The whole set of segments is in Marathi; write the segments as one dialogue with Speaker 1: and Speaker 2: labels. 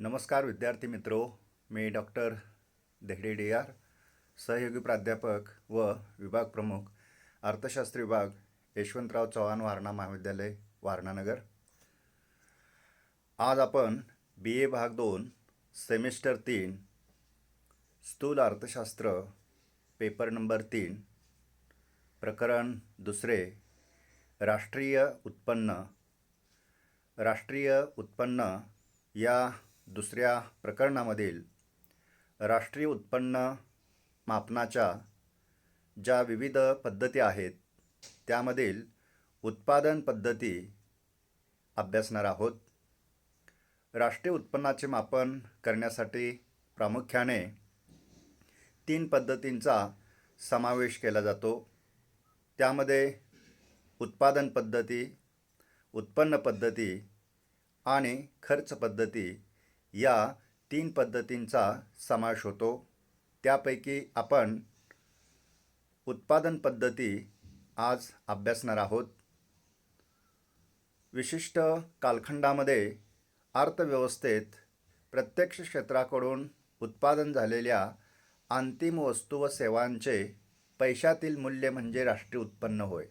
Speaker 1: नमस्कार विद्यार्थी मित्रो, मी डॉक्टर देहडे डी आर, सहयोगी प्राध्यापक व विभाग प्रमुख, अर्थशास्त्र विभाग, यशवंतराव चव्हाण वारणा महाविद्यालय, वारणानगर। आज आपण BA भाग 2 सेमिस्टर 3 स्थूल अर्थशास्त्र पेपर नंबर 3 प्रकरण 2 राष्ट्रीय उत्पन्न या दुसऱ्या प्रकरणामधील राष्ट्रीय उत्पन्न मापनाच्या ज्या विविध पद्धती आहेत त्यामधील उत्पादन पद्धती अभ्यासणार आहोत। राष्ट्रीय उत्पन्नाचे मापन करण्यासाठी प्रामुख्याने 3 पद्धतींचा समावेश केला जातो। त्यामध्ये उत्पादन पद्धती, उत्पन्न पद्धती आणि खर्च पद्धती या 3 पद्धतींचा समावेश होतो। त्यापैकी आपण उत्पादन पद्धती आज अभ्यासणार आहोत। विशिष्ट कालखंडामध्ये अर्थव्यवस्थेत प्रत्यक्ष क्षेत्राकडून उत्पादन झालेल्या अंतिम वस्तू व सेवांचे पैशातील मूल्य म्हणजे राष्ट्रीय उत्पन्न होय।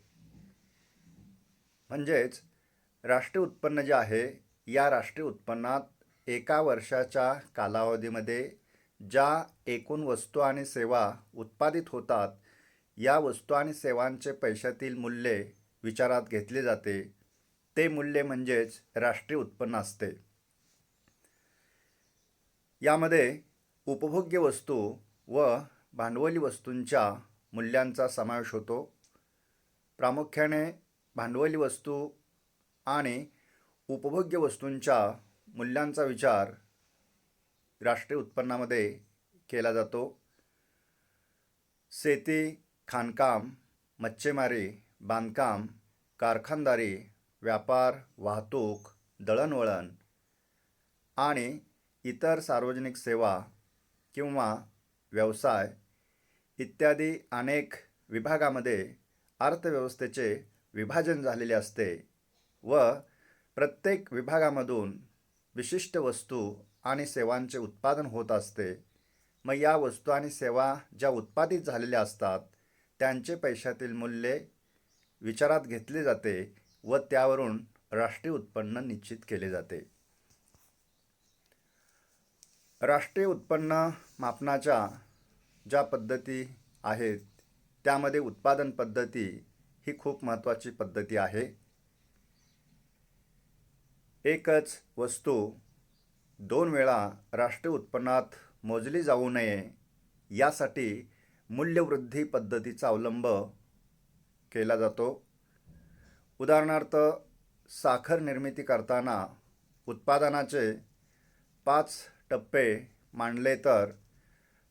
Speaker 1: म्हणजेच राष्ट्रीय उत्पन्न जे आहे, या राष्ट्रीय उत्पन्नात एका वर्षाच्या कालावधीमध्ये ज्या एकूण वस्तू आणि सेवा उत्पादित होतात, या वस्तू आणि सेवांचे पैशातील मूल्य विचारात घेतले जाते। ते मूल्य म्हणजेच राष्ट्रीय उत्पन्न असते। यामध्ये उपभोग्य वस्तू व भांडवली वस्तूंच्या मूल्यांचा समावेश होतो। प्रामुख्याने भांडवली वस्तू आणि उपभोग्य वस्तूंच्या मूल्यांचा विचार राष्ट्रीय उत्पन्नामध्ये केला जातो। शेती, खाणकाम, मच्छीमारी, बांधकाम, कारखानदारी, व्यापार, वाहतूक, दळणवळण आणि इतर सार्वजनिक सेवा किंवा व्यवसाय इत्यादी अनेक विभागामध्ये अर्थव्यवस्थेचे विभाजन झालेले असते व प्रत्येक विभागामधून विशिष्ट वस्तू आणि सेवांचे उत्पादन होत असते। मग या वस्तू आणि सेवा ज्या उत्पादित झालेल्या असतात त्यांचे पैशातील मूल्य विचारात घेतले जाते व त्यावरून राष्ट्रीय उत्पन्न निश्चित केले जाते। राष्ट्रीय उत्पन्न मापनाच्या ज्या पद्धती आहेत त्यामध्ये उत्पादन पद्धती ही खूप महत्त्वाची पद्धती आहे। एकच वस्तू 2 वेळा राष्ट्रीय उत्पन्नात मोजली जाऊ नये यासाठी मूल्यवृद्धी पद्धतीचा अवलंब केला जातो। उदाहरणार्थ, साखर निर्मिती करताना उत्पादनाचे 5 टप्पे मांडले तर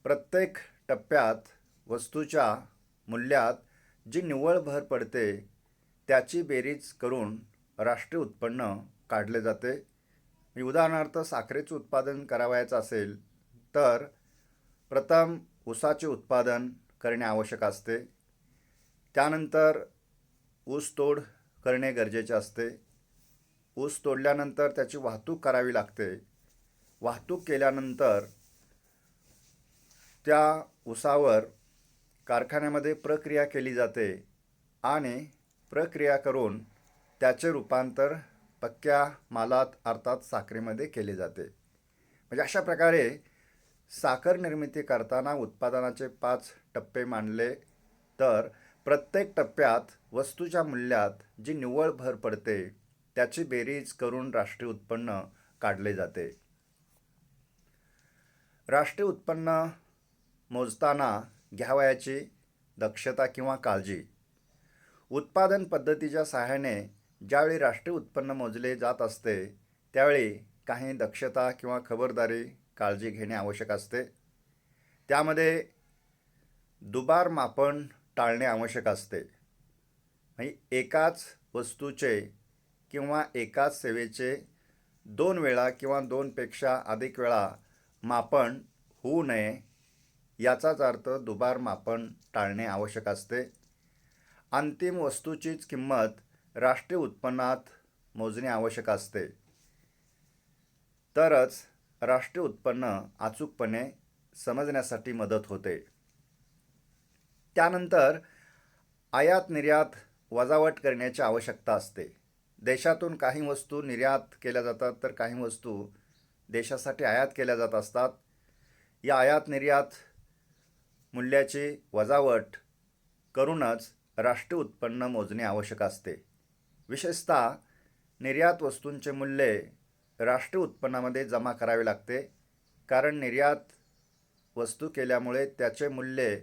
Speaker 1: प्रत्येक टप्प्यात वस्तूच्या मूल्यात जी निव्वळ भर पडते त्याची बेरीज करून राष्ट्रीय उत्पन्न काढले जाते। उदाहरणार्थ, साखरेचे उत्पादन करावयाचे असेल तर प्रथम ऊसाचे उत्पादन करणे आवश्यक असते। त्यानंतर ऊस तोड करणे गरजेचे असते। ऊस तोडल्यानंतर त्याची वाहतूक करावी लागते। वाहतूक केल्यानंतर त्या ऊसावर कारखान्यामध्ये प्रक्रिया केली जाते आणि प्रक्रिया करून त्याचे रूपांतर पक्क्या मालात अर्थात साखरेमध्ये केले जाते। म्हणजे अशा प्रकारे साखर निर्मिती करताना उत्पादनाचे 5 टप्पे मांडले तर प्रत्येक टप्प्यात वस्तूच्या मूल्यात जी निव्वळ भर पडते त्याची बेरीज करून राष्ट्रीय उत्पन्न काढले जाते। राष्ट्रीय उत्पन्न मोजताना घ्यावयाची दक्षता किंवा काळजी। उत्पादन पद्धतीच्या सहाय्याने ज्यावेळी राष्ट्रीय उत्पन्न मोजले जात असते त्यावेळी काही दक्षता किंवा खबरदारी काळजी घेणे आवश्यक असते। त्यामध्ये दुबार मापन टाळणे आवश्यक असते। एकाच वस्तूचे किंवा एकाच सेवेचे 2 वेळा किंवा 2 पेक्षा अधिक वेळा मापन होऊ नये याचाच अर्थ दुबार मापन टाळणे आवश्यक असते। अंतिम वस्तूचीच किंमत राष्ट्रीय उत्पन्नात मोजणे आवश्यक असते, तरच राष्ट्रीय उत्पन्न अचूकपणे समजण्यासाठी मदत होते. त्यानंतर आयात निर्यात वजावट करण्याची आवश्यकता असते. देशातून काही वस्तू निर्यात केल्या जातात तर काही वस्तू देशासाठी आयात केल्या जात असतात. या आयात निर्यात मूल्याची वजावट करूनच राष्ट्रीय उत्पन्न मोजणे आवश्यक असते. विशेषतः निर्यात वस्तूंचे मूल्य राष्ट्रीय उत्पन्नामध्ये जमा करावे लागते, कारण निर्यात वस्तू केल्यामुळे त्याचे मूल्य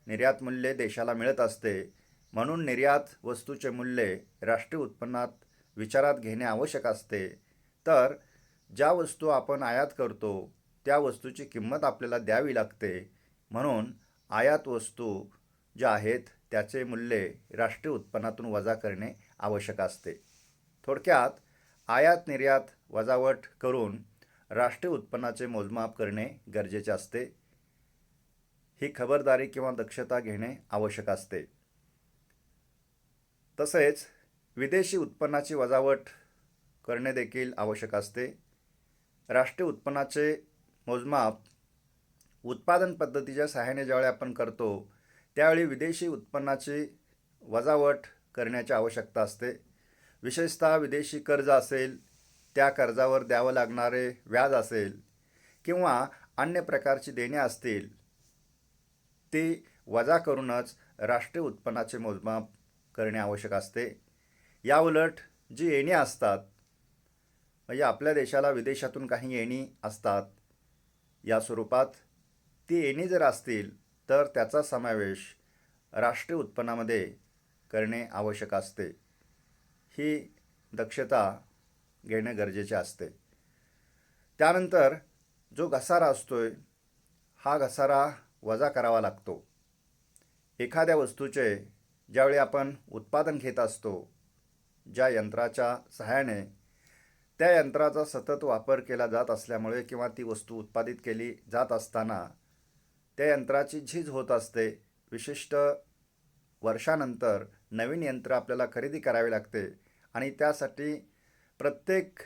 Speaker 1: निर्यात मूल्य देशाला मिळत असते. म्हणून निर्यात वस्तूचे मूल्य राष्ट्रीय उत्पन्नात विचारात घेणे आवश्यक असते. तर ज्या वस्तू आपण आयात करतो त्या वस्तूची किंमत आपल्याला द्यावी लागते. म्हणून आयात वस्तू ज्या आहेत त्याचे मूल्य राष्ट्रीय उत्पन्नातून वजा करणे आवश्यक असते. थोडक्यात आयात निर्यात वजावट करून राष्ट्रीय उत्पन्नाचे मोजमाप करणे गरजेचे असते. ही खबरदारी किंवा दक्षता घेणे आवश्यक असते. तसेच विदेशी उत्पन्नाची वजावट करणे देखील आवश्यक असते. राष्ट्रीय उत्पन्नाचे मोजमाप उत्पादन पद्धतीच्या सहाय्याने ज्यावेळी आपण करतो त्यावेळी विदेशी उत्पन्नाची वजावट करण्याची आवश्यकता असते. विशेषतः विदेशी कर्ज असेल, त्या कर्जावर द्यावं लागणारे व्याज असेल किंवा अन्य प्रकारची देणे असतील, ती वजा करूनच राष्ट्रीय उत्पन्नाचे मोजमाप करणे आवश्यक असते. याउलट जी येणी असतात, म्हणजे आपल्या देशाला विदेशातून काही येणी असतात या स्वरूपात, ती येणी जर असतील तर त्याचा समावेश राष्ट्रीय उत्पन्नामध्ये करणे आवश्यक असते. ही दक्षता घेणे गरजेचे असते. त्यानंतर जो घसारा असतोय हा घसारा वजा करावा लागतो. एखाद्या वस्तूचे ज्यावेळी आपण उत्पादन घेत असतो, ज्या यंत्राच्या सहाय्याने त्या यंत्राचा सतत वापर केला जात असल्यामुळे किंवा ती वस्तू उत्पादित केली जात असताना त्या यंत्राची झीज होत असते. विशिष्ट वर्षानंतर नवीन यंत्र आपल्याला खरेदी करावे लागते आणि त्यासाठी प्रत्येक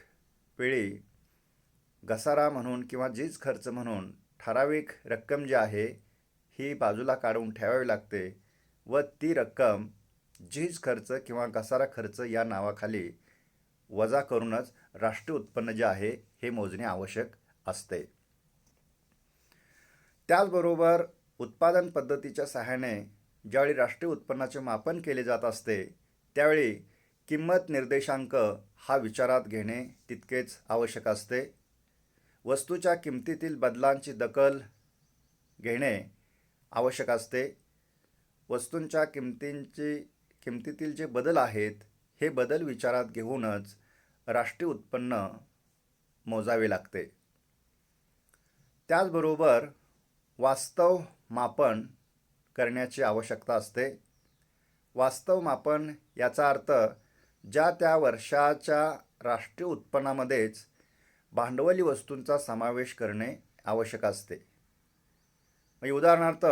Speaker 1: वेळी घसारा म्हणून किंवा झीज खर्च म्हणून ठराविक रक्कम जी आहे ही बाजूला काढून ठेवावी लागते व ती रक्कम झीज खर्च किंवा घसारा खर्च या नावाखाली वजा करूनच राष्ट्रीय उत्पन्न जे आहे हे मोजणे आवश्यक असते. त्याचबरोबर उत्पादन पद्धतीच्या सहाय्याने ज्यावेळी राष्ट्रीय उत्पन्नाचे मापन केले जात असते त्यावेळी किंमत निर्देशांक हा विचारात घेणे तितकेच आवश्यक असते. वस्तूच्या किमतीतील बदलांची दखल घेणे आवश्यक असते. वस्तूंच्या किमतीतील जे बदल आहेत हे बदल विचारात घेऊनच राष्ट्रीय उत्पन्न मोजावे लागते. त्याचबरोबर वास्तव मापन करण्याची आवश्यकता असते. वास्तव मापन याचा अर्थ ज्या त्या वर्षाच्या राष्ट्रीय उत्पन्नामध्येच भांडवली वस्तूंचा समावेश करणे आवश्यक असते. उदाहरणार्थ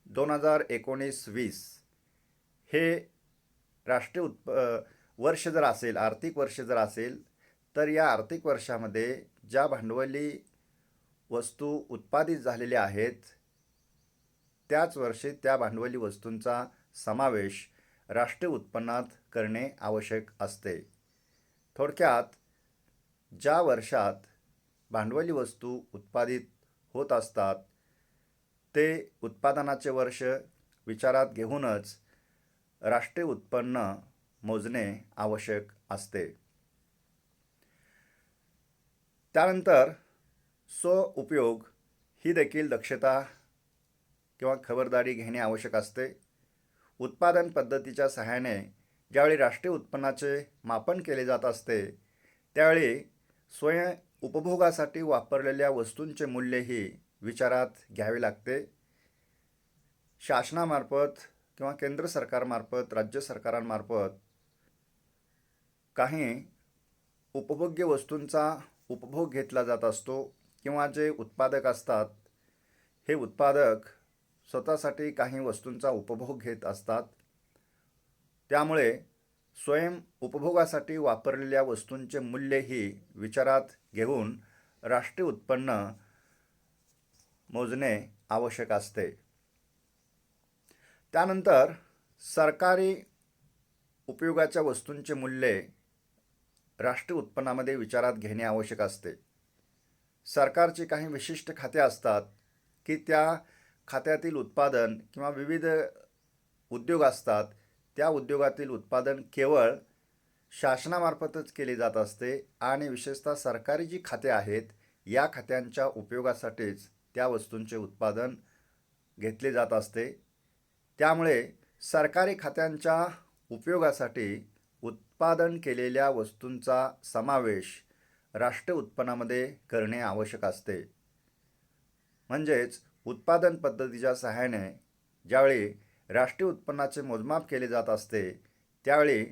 Speaker 1: 2019-20 हे राष्ट्रीय वर्ष जर असेल, आर्थिक वर्ष जर असेल, तर या आर्थिक वर्षामध्ये ज्या भांडवली वस्तू उत्पादित झालेल्या आहेत त्याच वर्षी त्या भांडवली वस्तूंचा समावेश राष्ट्रीय उत्पन्नात करणे आवश्यक असते. थोडक्यात ज्या वर्षात भांडवली वस्तू उत्पादित होत असतात ते उत्पादनाचे वर्ष विचारात घेऊनच राष्ट्रीय उत्पन्न मोजणे आवश्यक असते. त्यानंतर उपयोग ही देखील दक्षता किंवा खबरदारी घेणे आवश्यक असते. उत्पादन पद्धतीच्या सहाय्याने ज्यावेळी राष्ट्रीय उत्पन्नाचे मापन केले जात असते त्यावेळी स्वयं उपभोगासाठी वापरलेल्या वस्तूंचे मूल्यही विचारात घ्यावे लागते. शासनामार्फत किंवा केंद्र सरकारमार्फत, राज्य सरकारांमार्फत काही उपभोग्य वस्तूंचा उपभोग घेतला जात असतो किंवा जे उत्पादक असतात हे उत्पादक स्वतःसाठी काही वस्तूंचा उपभोग घेत असतात. त्यामुळे स्वयं उपभोगासाठी वापरलेल्या वस्तूंचे मूल्यही विचारात घेऊन राष्ट्रीय उत्पन्न मोजणे आवश्यक असते. त्यानंतर सरकारी उपयोगाच्या वस्तूंचे मूल्य राष्ट्रीय उत्पन्नामध्ये विचारात घेणे आवश्यक असते. सरकारची काही विशिष्ट खाते असतात की त्या खात्यातील उत्पादन किंवा विविध उद्योग असतात, त्या उद्योगातील उत्पादन केवळ शासनामार्फतच केले जात असते आणि विशेषतः सरकारी जी खाते आहेत या खात्यांच्या उपयोगासाठीच त्या वस्तूंचे उत्पादन घेतले जात असते. त्यामुळे सरकारी खात्यांच्या उपयोगासाठी उत्पादन केलेल्या वस्तूंचा समावेश राष्ट्रीय उत्पन्नामध्ये करणे आवश्यक असते. म्हणजेच उत्पादन पद्धतीच्या सहाय्याने ज्यावेळी राष्ट्रीय उत्पन्नाचे मोजमाप केले जात असते त्यावेळी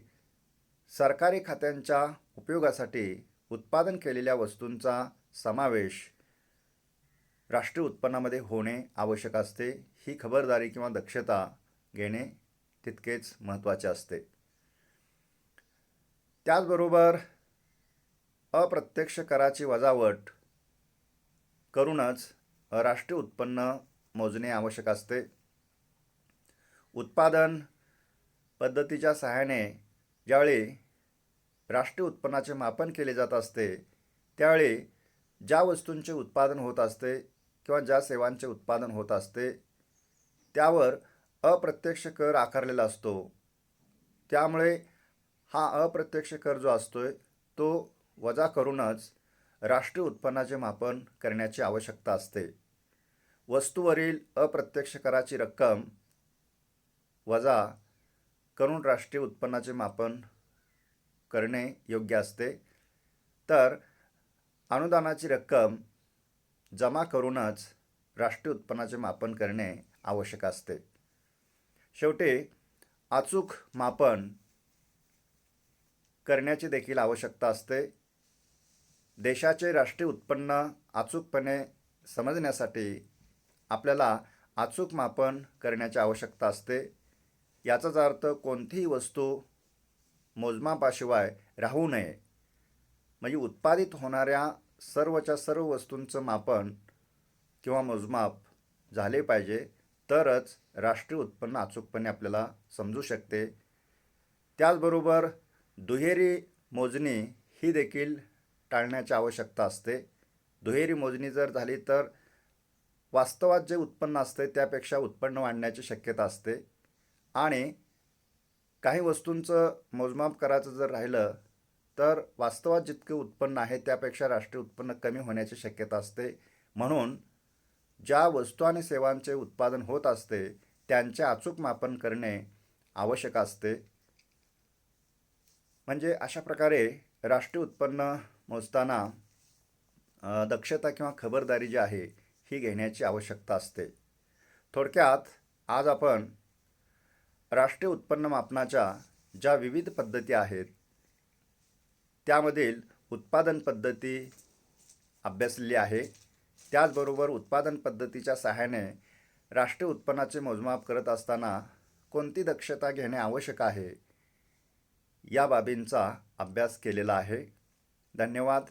Speaker 1: सरकारी खात्यांच्या उपयोगासाठी उत्पादन केलेल्या वस्तूंचा समावेश राष्ट्रीय उत्पन्नामध्ये होणे आवश्यक असते. ही खबरदारी किंवा दक्षता घेणे तितकेच महत्त्वाचे असते. त्याचबरोबर अप्रत्यक्ष कराची वजावट करूनच राष्ट्रीय उत्पन्न मोजणे आवश्यक असते. उत्पादन पद्धतीच्या सहाय्याने ज्यावेळी राष्ट्रीय उत्पन्नाचे मापन केले जात असते त्यावेळी ज्या वस्तूंचे उत्पादन होत असते किंवा ज्या सेवांचे उत्पादन होत असते त्यावर अप्रत्यक्ष कर आकारलेला असतो. त्यामुळे हा अप्रत्यक्ष कर जो असतोय तो वजा करूनच राष्ट्रीय उत्पन्नाचे मापन करण्याची आवश्यकता असते. वस्तूवरील अप्रत्यक्ष कराची रक्कम वजा करून राष्ट्रीय उत्पन्नाचे मापन करणे योग्य असते. तर अनुदानाची रक्कम जमा करूनच राष्ट्रीय उत्पन्नाचे मापन करणे आवश्यक असते. शेवटी अचूक मापन करण्याची देखील आवश्यकता असते. देशाचे राष्ट्रीय उत्पन्न अचूकपणे समजण्यासाठी आपल्याला अचूक मापन करण्याची आवश्यकता असते. याचाच अर्थ कोणतीही वस्तू मोजमापाशिवाय राहू नये. म्हणजे उत्पादित होणाऱ्या सर्वच्या सर्व वस्तूंचं मापन किंवा मोजमाप झाले पाहिजे, तरच राष्ट्रीय उत्पन्न अचूकपणे आपल्याला समजू शकते. त्याचबरोबर दुहेरी मोजणी ही देखील टाळण्याची आवश्यकता असते. दुहेरी मोजणी जर झाली तर वास्तवात जे उत्पन्न असते त्यापेक्षा उत्पन्न वाढण्याची शक्यता असते आणि काही वस्तूंचं मोजमाप करायचं जर राहिलं तर वास्तवात जितके उत्पन्न आहे त्यापेक्षा राष्ट्रीय उत्पन्न कमी होण्याची शक्यता असते. म्हणून ज्या वस्तू आणि सेवांचे उत्पादन होत असते त्यांचे अचूक मापन करणे आवश्यक असते. म्हणजे अशा प्रकारे राष्ट्रीय उत्पन्न मोजताना दक्षता किंवा खबरदारी जी आहे ही घेण्याची आवश्यकता असते. थोडक्यात आज आपण राष्ट्रीय उत्पन्न मापनाच्या ज्या विविध पद्धती आहेत त्यामधील उत्पादन पद्धती अभ्यासलेली आहे. त्याचबरोबर उत्पादन पद्धतीच्या सहाय्याने राष्ट्रीय उत्पन्नाचे मोजमाप करत असताना कोणती दक्षता घेणे आवश्यक आहे या बाबींचा अभ्यास केलेला आहे. धन्यवाद.